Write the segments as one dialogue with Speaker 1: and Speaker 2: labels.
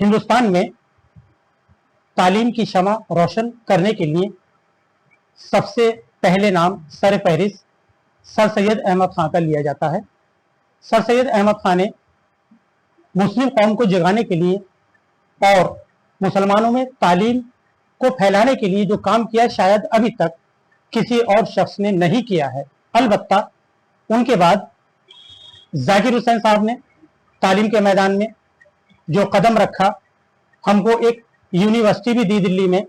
Speaker 1: हिंदुस्तान में तालीम की शमा रोशन करने के लिए सबसे पहले नाम सर फहरिस्त सर सैयद अहमद खां का लिया जाता है। सर सैयद अहमद खां ने मुस्लिम कौम को जगाने के लिए और मुसलमानों में तालीम को फैलाने के लिए जो काम किया शायद अभी तक किसी और शख्स ने नहीं किया है। अलबत्ता उनके बाद जाकिर हुसैन साहब ने तालीम के मैदान में जो कदम रखा, हमको एक यूनिवर्सिटी भी दी दिल्ली में,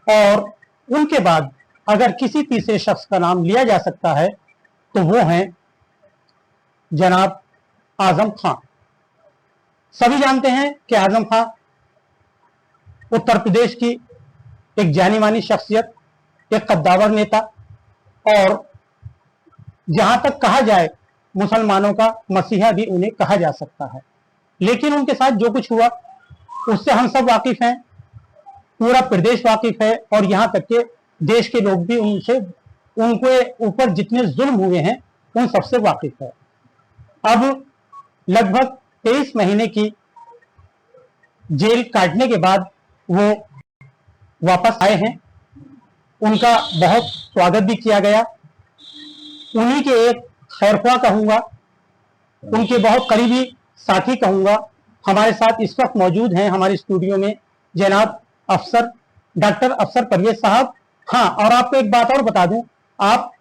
Speaker 1: और उनके बाद अगर किसी तीसरे शख्स का नाम लिया जा सकता है तो वो हैं जनाब आजम खां। सभी जानते हैं कि आजम खां उत्तर प्रदेश की एक जानी मानी शख्सियत, एक कद्दावर नेता, और जहां तक कहा जाए मुसलमानों का मसीहा भी उन्हें कहा जा सकता है। लेकिन उनके साथ जो कुछ हुआ उससे हम सब वाकिफ हैं, पूरा प्रदेश वाकिफ है, और यहां तक के देश के लोग भी उनके ऊपर जितने जुल्म हुए हैं उन सबसे वाकिफ है। अब लगभग 23 महीने की जेल काटने के बाद वो वापस आए हैं। उनका बहुत स्वागत भी किया गया। उन्हीं के एक खैरख्वाह कहूंगा, उनके बहुत करीबी साथी कहूंगा, हमारे साथ इस वक्त मौजूद हैं हमारे स्टूडियो में जनाब अफसर डॉक्टर अफसर परवेज साहब। हाँ, और आपको एक बात और बता दूं, आप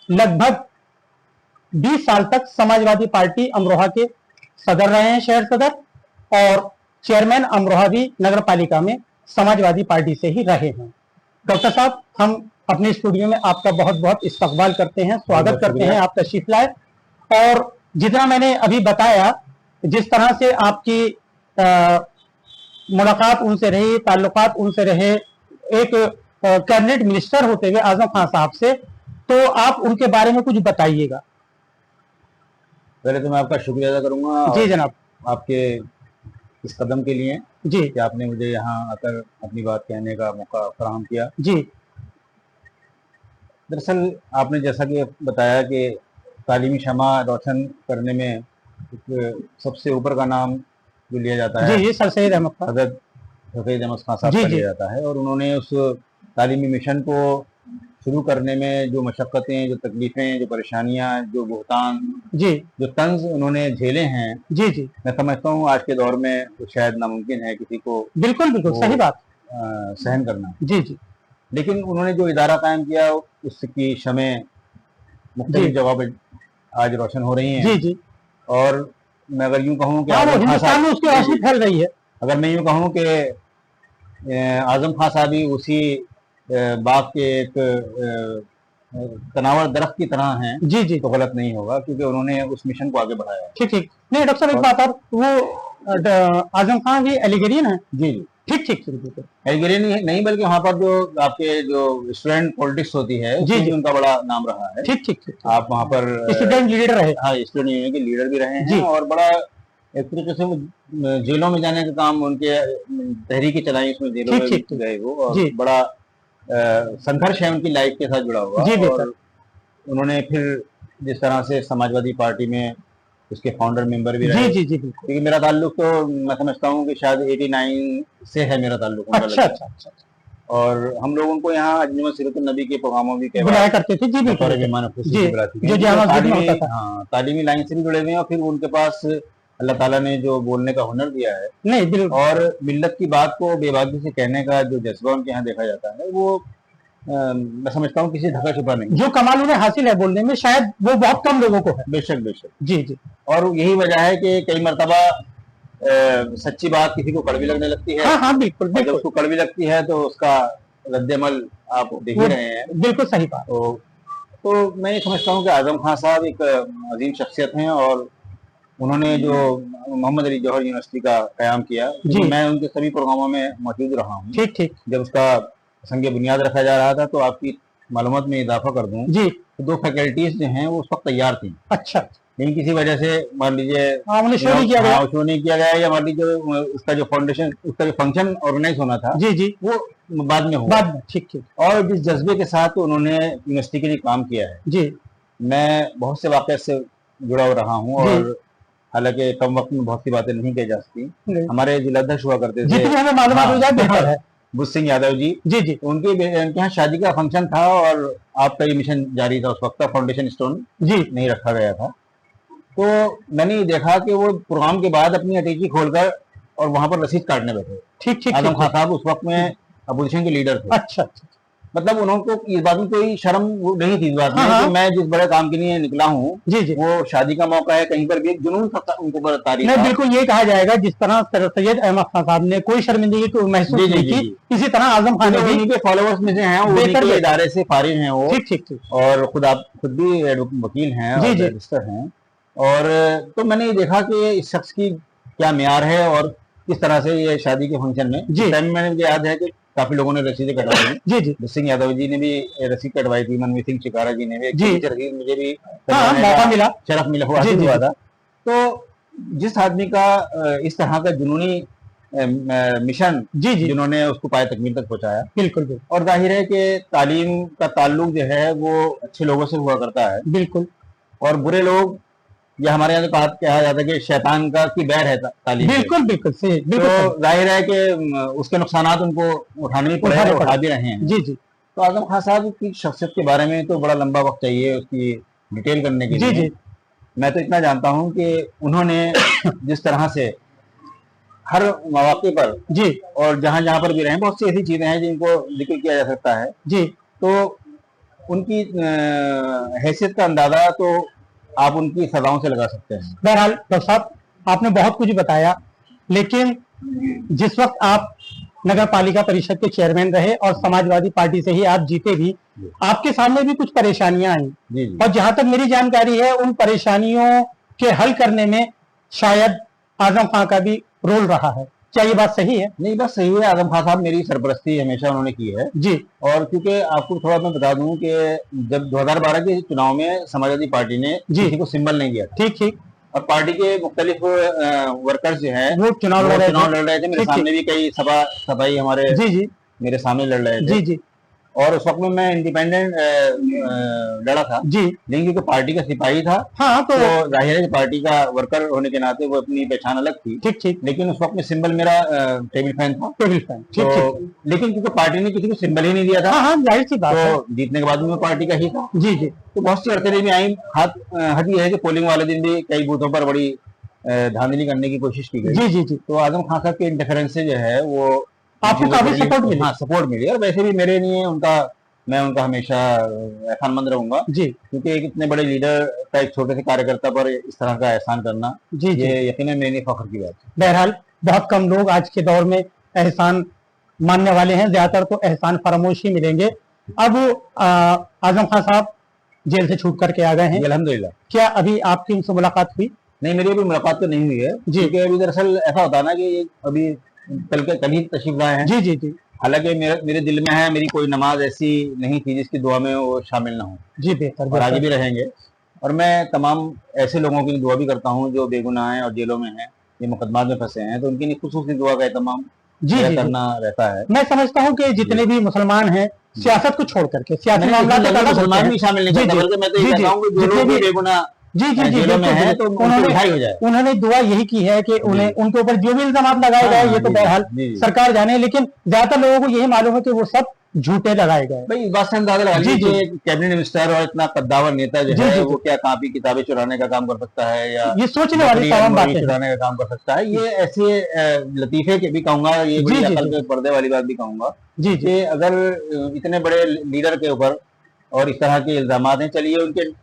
Speaker 1: लगभग 20 साल तक समाजवादी पार्टी अमरोहा के सदर रहे हैं, शहर सदर, और चेयरमैन अमरोहा भी नगर पालिका में समाजवादी पार्टी से ही रहे हैं। डॉक्टर साहब, हम अपने स्टूडियो में आपका बहुत बहुत इस्तकबाल करते हैं, स्वागत करते हैं, आप तशरीफ लाए। और जितना मैंने अभी बताया, जिस तरह से आपकी मुलाकात उनसे रही, ताल्लुकात उनसे रहे, एक कैबिनेट मिनिस्टर होते हुए आजम खान साहब से, तो आप उनके बारे में कुछ बताइएगा।
Speaker 2: पहले तो मैं आपका शुक्रिया अदा करूंगा
Speaker 1: जी जनाब,
Speaker 2: आपके इस कदम के लिए
Speaker 1: जी,
Speaker 2: कि आपने मुझे यहाँ आकर अपनी बात कहने का मौका फराहम किया।
Speaker 1: जी,
Speaker 2: दरअसल आपने जैसा कि बताया कि तालीमी शमा रोशन करने में एक सबसे ऊपर का नाम जो लिया जाता है,
Speaker 1: जी, सर सैयद अहमद खां,
Speaker 2: हज़रत सैयद अहमद खां साहब का लिया जाता है। और उन्होंने उस तालीमी मिशन को शुरू करने में जो मशक्क़तें, जो तकलीफ़ें, जो परेशानियां, जो बुहतान,
Speaker 1: जी,
Speaker 2: जो तंज उन्होंने झेले हैं,
Speaker 1: जी, जी,
Speaker 2: मैं समझता हूँ आज के दौर में तो शायद नामुमकिन है किसी को
Speaker 1: बिल्कुल बिल्कुल सही बात,
Speaker 2: सहन करना।
Speaker 1: जी, जी,
Speaker 2: लेकिन उन्होंने जो इदारा कायम किया उसकी शमें मुख्तलिफ जगहों पे आज रोशन हो रही हैं।
Speaker 1: जी, जी,
Speaker 2: और मैं अगर यूँ कहूँ कि
Speaker 1: हिंदुस्तान में उसकी रोशनी फैल रही है।
Speaker 2: अगर मैं यूँ कहूँ कि आजम खां साहब भी उसी बाग के एक तनावर दरख्त की तरह हैं,
Speaker 1: जी, जी,
Speaker 2: तो गलत नहीं होगा, क्योंकि उन्होंने उस मिशन को आगे बढ़ाया।
Speaker 1: ठीक ठीक। नहीं डॉक्टर साहब, एक बात और, वो आजम खान भी एलिगेरियन है?
Speaker 2: जी जी,
Speaker 1: ठीक ठीक ठीक।
Speaker 2: एलिगेरियन नहीं, बल्कि वहाँ पर जो आपके जो स्टूडेंट पॉलिटिक्स होती है
Speaker 1: जी, जी,
Speaker 2: उनका बड़ा नाम रहा है।
Speaker 1: ठीक ठीक ठीक।
Speaker 2: आप वहाँ पर
Speaker 1: स्टूडेंट लीडर रहे?
Speaker 2: हाँ, स्टूडेंट यूनियन के लीडर भी रहे हैं, और बड़ा एक तरीके से जेलों में जाने का काम उनके तहरीकी चलाई, उसमें जेलों में गए वो, और बड़ा संघर्ष है उनकी लाइफ के साथ जुड़ा हुआ। और उन्होंने फिर जिस तरह से समाजवादी पार्टी में उसके फाउंडर मेंबर भी रहे।
Speaker 1: जी, जी, जी,
Speaker 2: क्योंकि मेरा ताल्लुक तो मैं समझता हूँ कि शायद 89 से है मेरा ताल्लुक उनका।
Speaker 1: अच्छा, अच्छा, अच्छा।
Speaker 2: और हम लोग उनको यहाँ अजमेर सीरतुन नबी के प्रोग्रामों भी
Speaker 1: बुलाया करते थे। जी बिल्कुल,
Speaker 2: तालीमी लाइन से भी जुड़े हुए हैं। और फिर उनके पास अल्लाह ताला ने जो बोलने का हुनर दिया है,
Speaker 1: नहीं,
Speaker 2: और मिल्लत की बात को बेबाकी से कहने का जो जज्बा उनके यहाँ देखा जाता है, वो मैं समझता हूँ किसी ढका छुपा नहीं।
Speaker 1: जो कमाल उन्हें हासिल है बोलने में, शायद वो बहुत कम लोगों को है।
Speaker 2: बेशक बेशक,
Speaker 1: जी जी।
Speaker 2: और यही वजह है कि कई मरतबा सच्ची बात किसी को कड़वी लगने लगती है।
Speaker 1: हाँ हाँ, बिल्कुल बिल्कुल।
Speaker 2: जब उसको कड़वी लगती है तो उसका रद्द-ए-अमल आप देख ही रहे हैं।
Speaker 1: बिल्कुल सही बात।
Speaker 2: तो मैं ये समझता हूँ कि आजम खान साहब एक अजीम शख्सियत हैं, और उन्होंने जो मोहम्मद अली जौहर यूनिवर्सिटी का क़याम किया, तो मैं उनके सभी प्रोग्रामों में मौजूद रहा हूँ।
Speaker 1: ठीक ठीक।
Speaker 2: जब उसका संग बुनियाद रखा जा रहा था, तो आपकी मालूमात में इजाफा कर दूं जी, तो 2 फैकल्टीज जो हैं वो उस वक्त तैयार थी।
Speaker 1: अच्छा।
Speaker 2: लेकिन किसी वजह से मान लीजिए
Speaker 1: शो नहीं किया गया,
Speaker 2: या मान लीजिए उसका जो फाउंडेशन, उसका जो फंक्शन ऑर्गेनाइज होना था,
Speaker 1: जी जी,
Speaker 2: वो बाद में हुआ।
Speaker 1: ठीक ठीक।
Speaker 2: और जिस जज्बे के साथ उन्होंने यूनिवर्सिटी के लिए काम किया है जी, मैं बहुत से वाक़े से जुड़ा रहा हूँ। और हालांकि कम वक्त में बहुत सी बातें नहीं कही जा सकती। हमारे जिलाध्यक्ष हुआ करते थे,
Speaker 1: जितनी हमें मालूमात हो जाए बेहतर है,
Speaker 2: बुद्ध सिंह यादव जी।
Speaker 1: जी जी,
Speaker 2: उनके यहाँ शादी का फंक्शन था और आपका ये मिशन जारी था उस वक्त, फाउंडेशन स्टोन
Speaker 1: जी
Speaker 2: नहीं रखा गया था। तो मैंने ये देखा कि वो प्रोग्राम के बाद अपनी अटैची खोलकर और वहां पर रसीद काटने बैठे।
Speaker 1: ठीक ठीक,
Speaker 2: आजम खान साहब उस वक्त में अपोजिशन के लीडर थे।
Speaker 1: अच्छा अच्छा,
Speaker 2: मतलब उनको इस बात में कोई शर्म नहीं थी इस बात में कि मैं जिस बड़े काम के लिए निकला हूँ,
Speaker 1: जी जी,
Speaker 2: वो शादी का मौका है, कहीं पर भी एक जुनून था उनको पर तारीफ।
Speaker 1: नहीं बिल्कुल ये कहा जाएगा जिस तरह सर सैयद अहमद खान साहब ने कोई शर्मिंदगी को महसूस नहीं की, इसी तरह आजम खान भी
Speaker 2: उन्हीं के फॉलोअर्स में से हैं, उन्हीं के इदारे से फारिग हैं वो।
Speaker 1: ठीक ठीक ठीक,
Speaker 2: और आप खुद भी वकील हैं और रजिस्टर हैं। और तो मैंने ये देखा कि इस शख्स की क्या म्यार है और किस तरह से ये शादी के फंक्शन में जिस टाइम मैंने मुझे याद है कि काफी लोगों ने रसीदें कटवाई। जी जी, बुद्ध सिंह यादव जी ने भी रसीद कटवाई थी, मनमीत सिंह चिकारा जी ने भी रसीद मुझे भी मौका मिला, शरफ मिला हुआ था। तो जिस आदमी का इस तरह का जुनूनी मिशन जिन्होंने उसको पाए तकमील तक पहुंचाया, बिल्कुल, और जाहिर है कि तालीम का ताल्लुक जो है वो अच्छे लोगों से हुआ करता है, बिल्कुल, और बुरे लोग या हमारे यहाँ तो कहा जाता है कि शैतान का की बैर है तालीम, बिल्कुल बिल्कुल सही, तो जाहिर है कि उसके नुकसानात उनको उठाने भी पड़े, उठा भी रहे हैं। जी जी, तो आजम खान साहब की शख्सियत के बारे में तो बड़ा लंबा वक्त चाहिए उसकी डिटेल करने के लिए। जी, मैं तो इतना जानता हूँ कि उन्होंने जिस तरह से हर मौके पर जी और जहां जहां पर भी रहे, बहुत सी ऐसी चीजें हैं जिनको जिक्र किया जा सकता है। जी, तो उनकी हैसियत का अंदाजा तो आप उनकी सजाओं से लगा सकते हैं।
Speaker 1: बहरहाल डॉक्टर साहब आपने बहुत कुछ बताया, लेकिन जिस वक्त आप नगर पालिका परिषद के चेयरमैन रहे और समाजवादी पार्टी से ही आप जीते भी, आपके सामने भी कुछ परेशानियां आई, और जहां तक मेरी जानकारी है उन परेशानियों के हल करने में शायद आजम खान का भी रोल रहा है। क्या ये बात सही है?
Speaker 2: नहीं, बात सही है। आजम खान साहब मेरी सरपरस्ती हमेशा उन्होंने की है जी। और क्योंकि आपको थोड़ा मैं बता दूं कि जब 2012 के चुनाव में समाजवादी पार्टी ने किसी को सिंबल नहीं दिया था, ठीक ठीक, और पार्टी के मुख्तलिफ वर्कर्स जो हैं वो चुनाव लड़ रहे थे। मेरे सामने भी कई सफाई हमारे जी जी मेरे सामने लड़ रहे थे जी जी, और उस वक्त में मैं इंडिपेंडेंट लड़ा था जी, लेकिन क्योंकि पार्टी का सिपाही था, हाँ, तो जाहिर है कि पार्टी का वर्कर होने के नाते वो अपनी पहचान अलग थी, ठीक ठीक, लेकिन उस वक्त में सिंबल मेरा टेबल फैन था, टेबल फैन, ठीक ठीक, लेकिन क्योंकि पार्टी ने किसी को सिंबल ही नहीं दिया था, हाँ, जाहिर सी बात है, तो जीतने के बाद में पार्टी का ही था जी जी, तो बहुत सी अड़चनें भी आई। हद ये है कि पोलिंग वाले दिन भी कई बूथों पर बड़ी धांधली करने की कोशिश की गई जी जी जी, तो आजम खान साहब के इंटरफेरेंस से जो है वो आपको काफी सपोर्ट मिली? हाँ, सपोर्ट मिली, और वैसे भी मेरे लिए मैं उनका हमेशा एहसानमंद रहूंगा जी, क्योंकि एक इतने बड़े लीडर का एक छोटे से कार्यकर्ता पर इस तरह का एहसान करना जी, ये यकीनन मेरे लिए फख्र की बात है। बहरहाल बहुत कम लोग आज के दौर में एहसान मानने वाले हैं, ज्यादातर तो एहसान फरामोश ही मिलेंगे। अब आजम खान साहब जेल से छूट करके आ गए हैं अल्हम्दुलिल्लाह। क्या अभी आपकी उनसे मुलाकात हुई? नहीं, मेरी अभी मुलाकात तो नहीं हुई है जी, क्योंकि अभी दरअसल ऐसा होता है ना कि अभी कल ही तशरीफ लाए हैं जी जी जी, हालांकि मेरे दिल में है, मेरी कोई नमाज ऐसी नहीं थी जिसकी दुआ में वो शामिल ना हो जी, बेहतर, और आगे भी रहेंगे। और मैं तमाम ऐसे लोगों की दुआ भी करता हूँ जो बेगुनाह हैं और जेलों में हैं, ये मुकदमात में फंसे हैं, तो उनकी खुसूसी दुआ का एहतमाम जी करना रहता है। मैं समझता हूँ कि जितने भी मुसलमान हैं सियासत को छोड़ करके, सियासी मामला मुसलमान भी शामिल नहीं करता, बल्कि मैं तो ये कहता हूँ कि जो लोग भी बेगुनाह जी जी जी में है तो उन्होंने दुआ यही की है कि उन्हें उनके ऊपर जो भी इल्जाम लगाए गए, ये तो बहरहाल सरकार जाने, लेकिन ज्यादातर लोगों को यही मालूम है कि वो सब झूठे लगाए गए। भाई इस बात से अंदाजा लगा लीजिए कैबिनेट मिनिस्टर और इतना कद्दावर नेता जो है वो क्या कॉपी किताबें चुराने का काम कर सकता है, या ये सोचने वाली तमाम बातें चुराने का काम कर सकता है। ये ऐसे लतीफे के भी कहूंगा, ये बड़ी अकल के पर्दे वाली बात भी कहूंगा जी जी, अगर इतने बड़े लीडर के ऊपर और इस तरह के इल्जाम हैं, चलिए उनके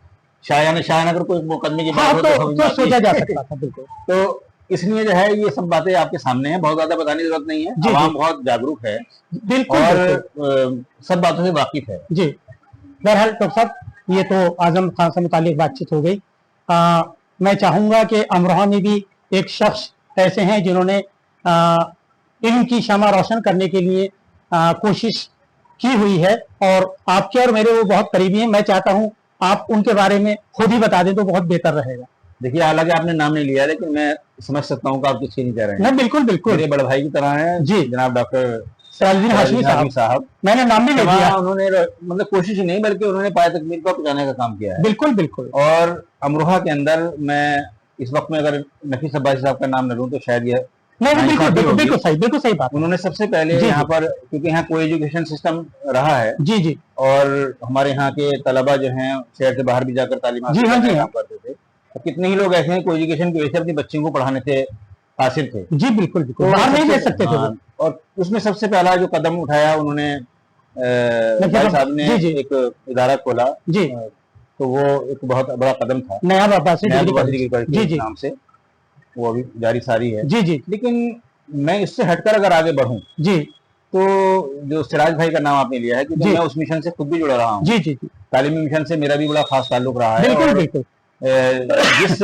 Speaker 2: शायद अगर कोई मुकदमे की बात हो तो सोचा जा सकता था, बिल्कुल। तो इसलिए जो है ये सब बातें आपके सामने हैं, बहुत ज्यादा बताने की जरूरत नहीं है, आवाम बहुत जागरूक है बिल्कुल, और सब बातों से वाकिफ है जी। बहरहाल डॉक्टर साहब ये तो आजम खान से मुतालिक बातचीत हो गई। मैं चाहूंगा कि अमरोहा में भी एक शख्स ऐसे हैं जिन्होंने इल्म की शमा रोशन करने के लिए कोशिश की हुई है, और आपके और मेरे वो बहुत करीबी हैं। मैं चाहता हूँ आप उनके बारे में खुद ही बता दें तो बहुत बेहतर रहेगा। देखिए, हालांकि आपने नाम नहीं लिया, लेकिन मैं समझ सकता हूँ कि आप किस नहीं कह रहे हैं। नहीं, बिल्कुल बिल्कुल, मेरे बड़े भाई की तरह हैं जी, जनाब डॉक्टर सिराजुद्दीन हाशमी साहब। मैंने नाम भी नहीं लिया, उन्होंने मतलब कोशिश नहीं बल्कि उन्होंने पाया तकमील को पहुंचाने का काम किया है। बिल्कुल बिल्कुल, और अमरोहा के अंदर मैं इस वक्त में अगर नफीस अब्बासी साहब का नाम न लूं तो शायद यह
Speaker 1: नहीं, बिल्कुल सही बात।
Speaker 2: उन्होंने सबसे पहले यहाँ पर, क्योंकि यहाँ कोई एजुकेशन सिस्टम रहा है
Speaker 1: जी जी,
Speaker 2: और हमारे यहाँ के तलबा जो हैं शहर से बाहर भी जाकर तालीम हासिल करते थे, तो कितने ही लोग ऐसे हैं कोई एजुकेशन की वजह से अपने बच्चों को पढ़ाने से कासिर थे।
Speaker 1: जी बिल्कुल, बाहर नहीं ले सकते थे।
Speaker 2: और उसमें सबसे पहला जो कदम उठाया उन्होंने, भाई साहब ने एक इदारा खोला जी, तो वो एक बहुत बड़ा कदम था, नया आबासी डिग्री कॉलेज के नाम से, वो अभी जारी सारी है जी जी। लेकिन मैं इससे हटकर अगर आगे बढ़ूं जी, तो जो सिराज भाई का नाम आपने लिया है, क्योंकि मैं उस मिशन से खुद भी जुड़ा रहा हूँ जी जी जी, तालीमी मिशन से मेरा भी बड़ा खास ताल्लुक रहा है। बिल्कुल बिल्कुल। जिस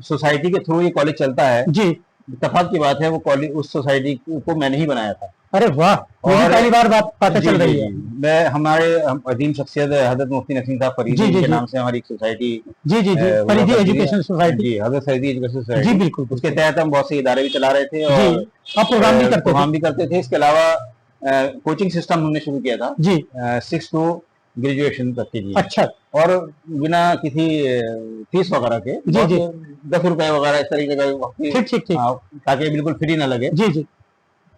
Speaker 2: सोसाइटी के थ्रू ये कॉलेज चलता है जी, इत्तेफाक की बात है वो कॉलेज, उस सोसाइटी को मैंने ही बनाया था। अरे वाह, और पहली बार बात पता चल रही है। मैं हमारे अजीम शख्सियत हजरत मुफ्ती नसीम साहब फरीदी के नाम से हमारी एक सोसाइटी जी जी जी, फरीदी एजुकेशन सोसाइटी जी, हजरत फरीदी एजुकेशन सोसाइटी जी बिल्कुल, उसके तहत हम बहुत से इदारे भी चला रहे थे और प्रोग्राम भी करते थे। इसके अलावा कोचिंग सिस्टम हमने शुरू किया था जी, 6 to ग्रेजुएशन तक के लिए। अच्छा, और बिना किसी फीस वगैरह के जी जी, 10 रुपए वगैरह इस तरीके का, ठीक, ताकि बिल्कुल फ्री ना लगे जी जी।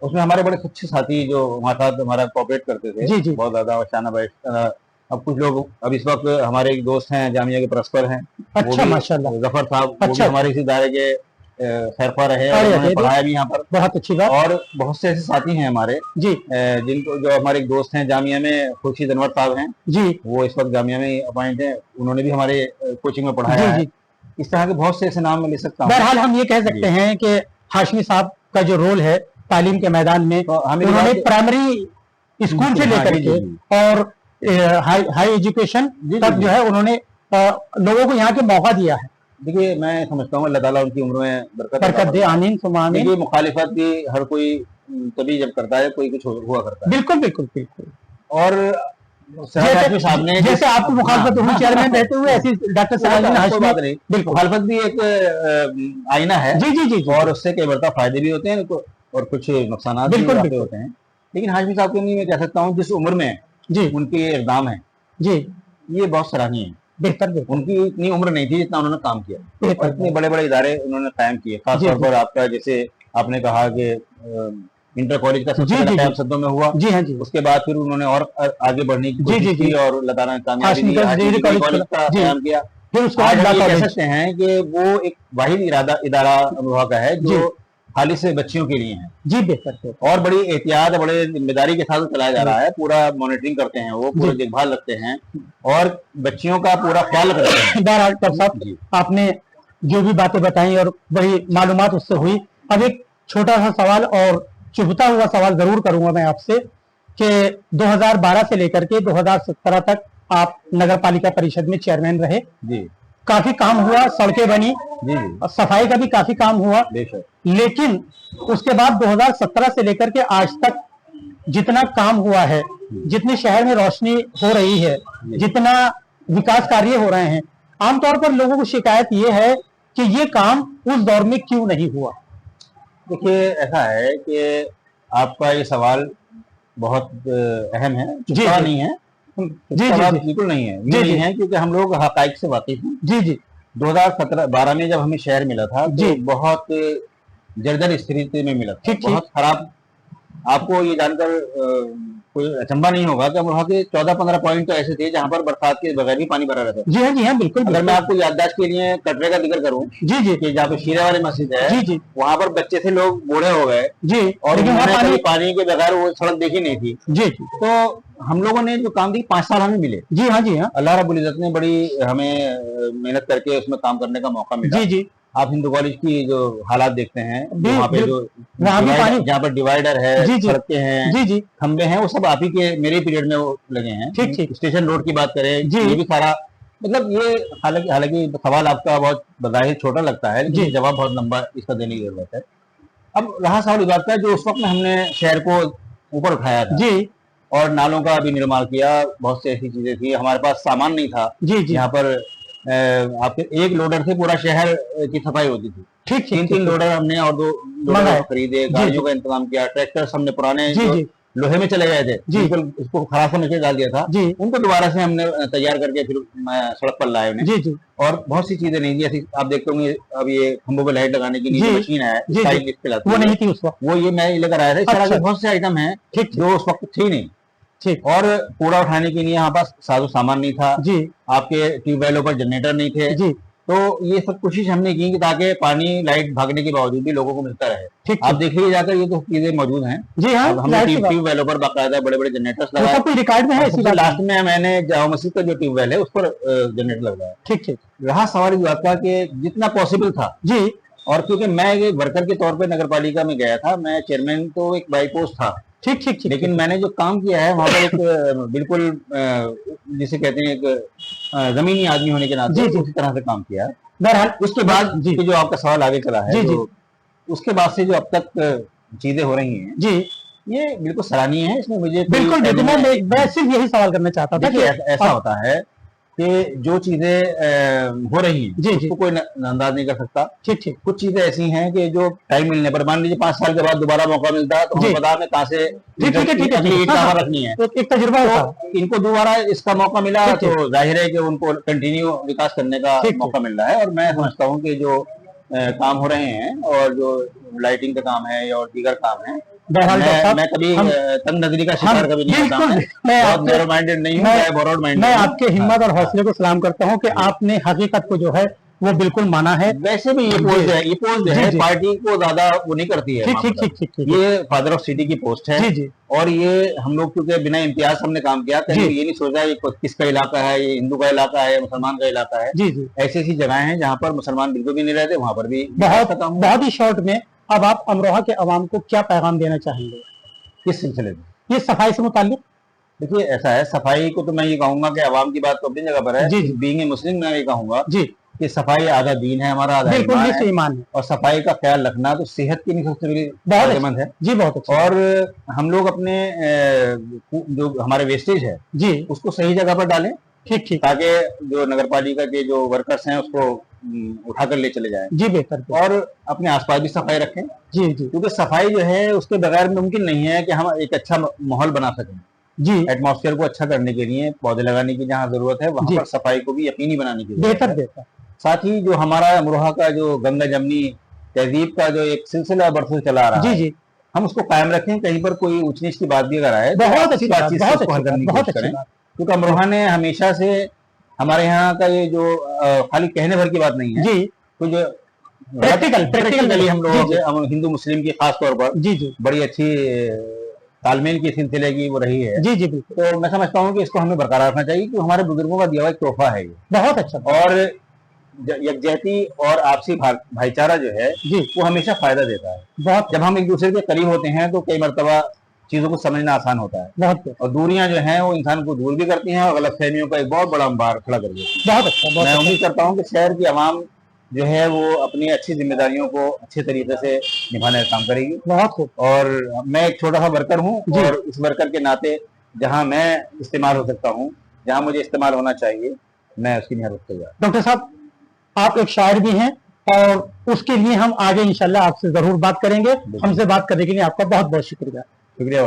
Speaker 2: उसमें हमारे बड़े अच्छे साथी जो हमारे साथ हमारा कोऑपरेट करते थे जी जी, बहुत ज्यादा, शाना भाई, अब कुछ लोग, अब इस वक्त हमारे एक दोस्त हैं जामिया के परस्पर हैं, अच्छा माशाल्लाह, जफर साहब, वो भी हमारे इसी दायरे के खैरपा रहे और उन्होंने पढ़ाया भी यहाँ पर, बहुत अच्छी बात। और बहुत से ऐसे साथी हैं हमारे जी, जिनको, जो हमारे एक दोस्त हैं जामिया में, खुर्शीद अनवर साहब हैं जी, वो इस वक्त जामिया में अपॉइंट हैं, उन्होंने भी हमारे कोचिंग में पढ़ाया है। इस तरह के बहुत से ऐसे नाम मैं ले सकता हूँ। बहरहाल हम ये कह सकते हैं कि हाशमी साहब का जो रोल है तालीम के मैदान में, उन्होंने प्राइमरी स्कूल से लेकर के और हाई एजुकेशन तक जो है उन्होंने लोगों को यहाँ के मौका दिया है। देखिए, मैं समझता हूँ अल्लाह ताला उनकी उम्र में बरकत दे, आमीन सुमा आमीन। देखिए, मुखालिफत भी हर कोई तभी जब करता है, कोई कुछ हुआ करता है। बिल्कुल बिल्कुल बिल्कुल। और साहब ने, जैसे आपको मुखालिफत हुई चेयरमैन रहते हुए, ऐसी डॉक्टर साहब, बिल्कुल, मुखालिफत भी एक आईना है जी जी जी, और उससे कई बड़ता फायदे भी होते हैं और कुछ नुकसान भी होते हैं। लेकिन हाशमी साहब के लिए मैं कह सकता हूँ, जिस उम्र में जी उनके इक़दाम है जी, ये बहुत सराहनीय है। बेहतर, उनकी इतनी उम्र नहीं थी जितना उन्होंने काम किया, और इतने बड़े बड़े इदारे उन्होंने कायम किए। खासतौर पर आपका, जैसे आपने कहा कि इंटर कॉलेज का सबसे बड़ा कैंप सदों में हुआ जी, हाँ जी, उसके बाद फिर उन्होंने और आगे बढ़ने की कोशिश की और अल्लाह ताला ने कामयाबी दी, कॉलेज का कायम किया। फिर उसके बाद कह सकते हैं कि वो एक वाहिद इदारा अमरोहा का है जो खाली से बच्चियों के लिए है जी, बेहतर, और बड़ी एहतियात, बड़े जिम्मेदारी के साथ चलाया जा रहा है। पूरा मॉनिटरिंग करते हैं वो, पूरा देखभाल रखते हैं और बच्चियों का पूरा ख्याल रखते हैं। बहरहाल डॉक्टर साहब, आपने जो भी बातें बताई और वही मालूमात उससे हुई, अब एक छोटा सा सवाल और चुभता हुआ सवाल जरूर करूंगा मैं आपसे कि 2012 से लेकर के 2017 तक आप नगर पालिका परिषद में चेयरमैन रहे जी, काफी काम हुआ, सड़कें बनी जी, और सफाई का भी काफी काम हुआ, लेकिन उसके बाद 2017 से लेकर के आज तक जितना काम हुआ है, जितने शहर में रोशनी हो रही है, जितना विकास कार्य हो रहे हैं, आमतौर पर लोगों को शिकायत ये है कि ये काम उस दौर में क्यों नहीं हुआ। देखिए, ऐसा है कि आपका ये सवाल बहुत अहम है जी, नहीं है जी, बिल्कुल नहीं है, ये नहीं है, क्योंकि हम लोग हकाइक से वाकिफ हैं जी जी। 2017-12 में जब हमें शहर मिला था तो बहुत जर्जर स्थिति में मिला था, बहुत खराब। आपको ये जानकर कोई अचंभा नहीं होगा कि वहाँ के 14-15 पॉइंट तो ऐसे थे जहाँ पर बरसात के बगैर भी पानी भरा रहता था जी, हाँ जी, हाँ बिल्कुल। अगर मैं आपको याददाश्त के लिए कटरे का जिक्र करूँ जी जी, कि जहाँ पे शीरे वाली मस्जिद है जी जी, वहाँ पर बच्चे थे, लोग बूढ़े हो गए जी, और पानी के बगैर वो सड़क देखी नहीं थी जी। तो हम लोगों ने जो काम दी, 5 साल हमें मिले जी, हाँ जी, हाँ, अल्लाह रब्बुल इज्जत ने बड़ी हमें मेहनत करके उसमें काम करने का मौका मिला जी जी। आप हिंदू कॉलेज की जो हालात देखते हैं, वहाँ पे जो जहाँ पर डिवाइडर है, सड़कें हैं जी जी, खंबे हैं, वो सब आप ही के मेरे पीरियड में वो लगे हैं। ठीक ठीक। स्टेशन रोड की बात करें जी, ये भी सारा, मतलब ये हालांकि सवाल आपका बहुत बज़ाहिर छोटा लगता है, लेकिन जवाब बहुत लंबा इसका देने की जरूरत है। अब रहा सवाल इस बात का, जो उस वक्त में हमने शहर को ऊपर उठाया था जी, और नालों का भी निर्माण किया, बहुत सी ऐसी चीजें थी, हमारे पास सामान नहीं था जी जी, यहाँ पर आपके एक लोडर से पूरा शहर की सफाई होती थी। ठीक, 3-3 लोडर हमने और 2 लोडर खरीदे, गाड़ियों का इंतजाम किया, ट्रैक्टर्स हमने पुराने लोहे में चले गए थे,
Speaker 1: जी,
Speaker 2: बिल्कुल उसको खराब होने के डाल दिया था
Speaker 1: जी,
Speaker 2: उनको दोबारा से हमने तैयार करके फिर सड़क पर लाए उन्हें।
Speaker 1: जी, जी,
Speaker 2: और बहुत सी चीजें नहीं, जैसे आप देखते होंगे अब ये खंभों पे लाइट लगाने की
Speaker 1: जी,
Speaker 2: मशीन है,
Speaker 1: जी,
Speaker 2: स्काई
Speaker 1: जी,
Speaker 2: लिफ्ट कहलाती
Speaker 1: वो
Speaker 2: है,
Speaker 1: नहीं थी उस वक्त।
Speaker 2: वो ये मैं लेकर आया था। इस तरह
Speaker 1: अच्छा,
Speaker 2: के बहुत से आइटम हैं
Speaker 1: ठीक,
Speaker 2: जो उस वक्त थी नहीं।
Speaker 1: ठीक,
Speaker 2: और कूड़ा उठाने के लिए यहाँ पास साजो सामान नहीं था,
Speaker 1: जी,
Speaker 2: आपके ट्यूबवेलों पर जनरेटर नहीं थे,
Speaker 1: जी,
Speaker 2: तो ये सब कोशिश हमने की कि ताकि पानी लाइट भागने के बावजूद भी लोगों को मिलता रहे।
Speaker 1: ठीक,
Speaker 2: आप
Speaker 1: ठीक,
Speaker 2: देख लीजिए जाकर, ये तो चीजें मौजूद हैं।
Speaker 1: जी हाँ,
Speaker 2: अब हमने
Speaker 1: जाहिर सी बात,
Speaker 2: ट्यूबवेलों पर बाकायदा बड़े बड़े जनरेटर्स
Speaker 1: वो
Speaker 2: लगाए।
Speaker 1: सब कोई रिकॉर्ड में है
Speaker 2: और
Speaker 1: ऐसी
Speaker 2: सबसे
Speaker 1: बात
Speaker 2: लास्ट
Speaker 1: नहीं।
Speaker 2: में मैंने जामा मस्जिद का जो ट्यूबवेल है उस पर जनरेटर लगाया।
Speaker 1: ठीक, ठीक,
Speaker 2: रहा सवाल इस बात का कि जितना पॉसिबल था,
Speaker 1: जी,
Speaker 2: और क्योंकि मैं एक वर्कर के तौर पे नगर पालिका में गया था, मैं चेयरमैन तो एक बाई पोस्ट था,
Speaker 1: ठीक, ठीक, ठीक,
Speaker 2: लेकिन मैंने जो काम किया है वहां पर एक बिल्कुल जिसे कहते हैं एक जमीनी आदमी होने के नाते
Speaker 1: जी, जी,
Speaker 2: उसी तरह से काम किया है।
Speaker 1: बहरहाल
Speaker 2: उसके बाद
Speaker 1: जी,
Speaker 2: जो आपका सवाल आगे चला है,
Speaker 1: जी, जी,
Speaker 2: जो उसके बाद से जो अब तक चीजें हो रही हैं,
Speaker 1: जी,
Speaker 2: ये बिल्कुल सराहनीय है। इसमें मुझे कोई
Speaker 1: बिल्कुल, बिल्कुल, मैं सिर्फ यही सवाल करना चाहता था कि
Speaker 2: देखिए ऐसा होता है कि जो चीजें हो रही हैं
Speaker 1: जी, जी,
Speaker 2: उसको कोई नजरअंदाज नहीं कर सकता।
Speaker 1: ठीक, ठीक,
Speaker 2: कुछ चीजें ऐसी हैं कि जो टाइम मिलने पर, मान लीजिए 5 साल के बाद दोबारा मौका मिलता है तो
Speaker 1: जी,
Speaker 2: हमें पता है कहाँ से
Speaker 1: ठीक, ठीक है, ठीक है,
Speaker 2: अगली
Speaker 1: ठीक
Speaker 2: ईंट
Speaker 1: है, हाँ,
Speaker 2: कहाँ
Speaker 1: हाँ,
Speaker 2: रखनी है।
Speaker 1: एक तजुर्बा होता है।
Speaker 2: तो इनको दोबारा इसका मौका मिला
Speaker 1: ठीक, ठीक,
Speaker 2: तो जाहिर है कि उनको कंटिन्यू विकास करने का
Speaker 1: ठीक,
Speaker 2: मौका मिल रहा है। और मैं समझता हूँ कि जो काम हो रहे हैं और जो लाइटिंग का काम है और दीगर काम है,
Speaker 1: बहरहाल डॉक्टर साहब,
Speaker 2: मैं कभी
Speaker 1: हम
Speaker 2: तंग नजरी का शिकार कभी नहीं होता।
Speaker 1: बिल्कुल,
Speaker 2: मैं बहुत नैरो माइंडेड नहीं हूँ, मैं ब्रॉड माइंडेड
Speaker 1: मैं
Speaker 2: हूँ।
Speaker 1: आपके हिम्मत और हौसले को सलाम करता हूँ कि आपने हकीकत को जो है वो बिल्कुल माना है।
Speaker 2: वैसे भी ये पोस्ट है, ये पोस्ट जो
Speaker 1: जी,
Speaker 2: है
Speaker 1: जी,
Speaker 2: पार्टी को ज्यादा वो नहीं करती है।
Speaker 1: ठीक,
Speaker 2: वहाँ
Speaker 1: ठीक,
Speaker 2: पर
Speaker 1: ठीक, ठीक, ठीक,
Speaker 2: ये फादर ऑफ सिटी की पोस्ट है।
Speaker 1: जी, जी,
Speaker 2: और ये हम लोग क्योंकि बिना इम्तियाज हमने काम किया, कहीं
Speaker 1: जी,
Speaker 2: ये नहीं सोचा ये किसका इलाका है, ये हिंदू का इलाका है, मुसलमान का इलाका है।
Speaker 1: जी, जी,
Speaker 2: ऐसी ऐसी जगह हैं जहाँ पर मुसलमान बिल्कुल भी नहीं रहते, वहां पर भी
Speaker 1: बहुत
Speaker 2: काम हुआ।
Speaker 1: बहुत ही शॉर्ट में अब आप अमरोहा के अवाम को क्या पैगाम देना चाहेंगे
Speaker 2: किस सिलसिले में?
Speaker 1: ये सफाई से मुताल्लिक?
Speaker 2: देखिए ऐसा है, सफाई को तो मैं ये कहूंगा कि आवाम की बात तो अपनी जगह पर है।
Speaker 1: जी, जी,
Speaker 2: बीइंग ए मुस्लिम मैं ये कहूंगा
Speaker 1: जी,
Speaker 2: कि सफाई आधा दीन है हमारा, आधा
Speaker 1: बिल्कुल
Speaker 2: ईमान
Speaker 1: निश्चय
Speaker 2: है।
Speaker 1: ईमान है,
Speaker 2: और सफाई का ख्याल रखना तो सेहत की नहीं सबसे बड़ी
Speaker 1: बहुत
Speaker 2: फायदेमंद है।
Speaker 1: जी, बहुत अच्छा,
Speaker 2: और हम लोग अपने जो हमारे वेस्टेज है
Speaker 1: जी,
Speaker 2: उसको सही जगह पर डालें,
Speaker 1: ठीक, ठीक,
Speaker 2: ताकि जो नगर पालिका के जो वर्कर्स हैं उसको उठाकर ले चले जाएं।
Speaker 1: जी, बेहतर,
Speaker 2: और अपने आसपास भी सफाई रखें,
Speaker 1: जी, जी,
Speaker 2: क्योंकि सफाई जो है उसके बगैर मुमकिन नहीं है कि हम एक अच्छा माहौल बना सकें।
Speaker 1: जी,
Speaker 2: एटमॉस्फेयर को अच्छा करने के लिए पौधे लगाने की जहाँ जरूरत है, वहां
Speaker 1: जी,
Speaker 2: पर सफाई को भी यकीनी बनाने की जरूरत
Speaker 1: बेहतर,
Speaker 2: है।
Speaker 1: बेहतर,
Speaker 2: साथ ही जो हमारा अमरोहा का जो गंगा जमनी तहजीब का जो एक सिलसिला बरसों चला रहा
Speaker 1: जी,
Speaker 2: है,
Speaker 1: जी,
Speaker 2: हम उसको कायम रखें। कहीं पर कोई ऊंच नीच की बात भी अगर आए तो
Speaker 1: बहुत
Speaker 2: अच्छी
Speaker 1: अच्छी बात,
Speaker 2: बातचीत से
Speaker 1: बहुत
Speaker 2: उसको हल
Speaker 1: अच्छी
Speaker 2: करने
Speaker 1: बात,
Speaker 2: की
Speaker 1: बहुत
Speaker 2: कोशिश
Speaker 1: अच्छी
Speaker 2: करें।
Speaker 1: बात,
Speaker 2: क्योंकि अमरोहा ने हमेशा से हमारे यहाँ का ये जो खाली कहने भर की बात नहीं है,
Speaker 1: जी,
Speaker 2: तो जो
Speaker 1: प्रैक्टिकली
Speaker 2: हम लोगों के हिंदू मुस्लिम की खास तौर पर
Speaker 1: जी, जी,
Speaker 2: बड़ी अच्छी तालमेल की सिलसिले की वो रही है।
Speaker 1: जी, जी, बिल्कुल,
Speaker 2: तो मैं समझता हूँ कि इसको हमें बरकरार रखना चाहिए, क्योंकि हमारे बुजुर्गों का दिया हुआ एक तोहफा है ये।
Speaker 1: बहुत अच्छा,
Speaker 2: और यकजहती और आपसी भाईचारा जो है
Speaker 1: जी,
Speaker 2: वो हमेशा फायदा देता है।
Speaker 1: बहुत,
Speaker 2: जब हम एक दूसरे के करीब होते हैं तो कई मरतबा चीजों को समझना आसान होता है,
Speaker 1: बहुत,
Speaker 2: और दूरियां जो हैं वो इंसान को दूर भी करती हैं और गलतफहमियों का एक बहुत बड़ा अंबार खड़ा कर देती
Speaker 1: बहुत अच्छा,
Speaker 2: है।
Speaker 1: बहुत
Speaker 2: मैं
Speaker 1: अच्छा,
Speaker 2: उम्मीद करता हूँ कि शहर की आवाम जो है वो अपनी अच्छी जिम्मेदारियों को अच्छे तरीके से निभाने का काम करेगी।
Speaker 1: बहुत खूब,
Speaker 2: और मैं एक छोटा सा वर्कर हूँ,
Speaker 1: जी,
Speaker 2: और इस वर्कर के नाते जहाँ मैं इस्तेमाल हो सकता हूँ, जहाँ मुझे इस्तेमाल होना चाहिए, मैं उसकी निहर तैयार।
Speaker 1: डॉक्टर साहब आप एक शायर भी हैं और उसके लिए हम आगे इंशाल्लाह आपसे जरूर बात करेंगे। हमसे बात करने के लिए आपका बहुत बहुत शुक्रिया।
Speaker 2: शुक्रिया।